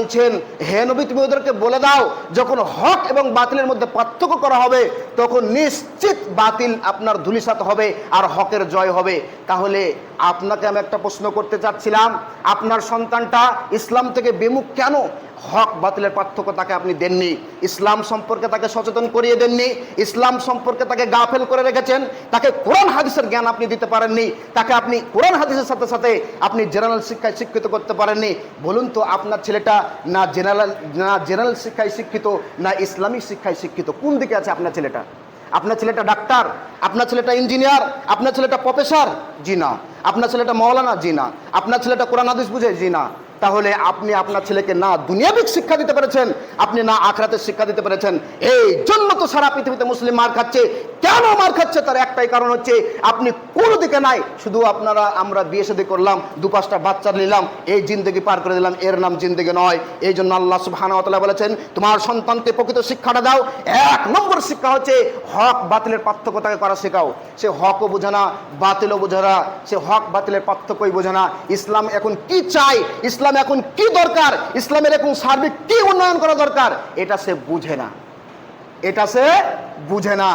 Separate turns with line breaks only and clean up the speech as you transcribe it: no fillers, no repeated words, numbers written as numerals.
বলছেন, হে নবী তুমি ওদেরকে বলে দাও যখন হক এবং বাতিলের মধ্যে পার্থক্য করা হবে তখন নিশ্চিত বাতিল আপনার ধূলিসাৎ হবে আর হকের জয় হবে। তাহলে আপনাকে আমি একটা প্রশ্ন করতে চাচ্ছিলাম, আপনার সন্তানটা ইসলাম থেকে বিমুখ কেন? হক বাতিলের পার্থক্য তাকে আপনি দেননি, ইসলাম সম্পর্কে তাকে সচেতন করিয়ে দেননি, ইসলাম সম্পর্কে তাকে গাফেল করে রেখেছেন, তাকে কোরআন হাদিসের জ্ঞান আপনি দিতে পারেননি, তাকে আপনি কোরআন হাদিসের সাথে সাথে আপনি জেনারেল শিক্ষায় শিক্ষিত করতে পারেননি। বলুন তো আপনার ছেলেটা না জেনারেল শিক্ষায় শিক্ষিত না ইসলামিক শিক্ষায় শিক্ষিত, কোন দিকে আছে আপনার ছেলেটা? আপনার ছেলেটা ডাক্তার, আপনার ছেলেটা ইঞ্জিনিয়ার, আপনার ছেলেটা প্রফেসর? জি না। আপনার ছেলেটা মৌলানা? জি না। আপনার ছেলেটা কোরআন হাদিস বুঝে? জি না। তাহলে আপনি আপনার ছেলেকে না দুনিয়াবিক শিক্ষা দিতে পেরেছেন, আপনি না আখিরাতের শিক্ষা দিতে পেরেছেন। এই জন্য তো সারা পৃথিবীতে মুসলিম মার খাচ্ছে। কেন মার খাচ্ছে? তার একটাই কারণ হচ্ছে আপনি কোনো দিকে নাই। শুধু আমরা বিয়ে শাদী করলাম, 2-5টা বাচ্চা নিলাম, এই জিন্দেগি পার করে দিলাম, এর নাম জিন্দেগি নয়। এই জন্য আল্লাহ সুবহানাহু ওয়া তাআলা বলেছেন তোমার সন্তানকে প্রকৃত শিক্ষাটা দাও। 1 নম্বর শিক্ষা হচ্ছে হক বাতিলের পার্থক্য তাকে করা শেখাও। সে হকও বোঝে না, বাতিলও বোঝে না, সে হক বাতিলের পার্থক্যই বোঝে না। ইসলাম এখন কি চাই, ইসলাম এখন কি দরকার, ইসলামের এখন সার্বিক কি উন্নয়ন করা দরকার, এটা সে বুঝে না, এটা সে বুঝে না।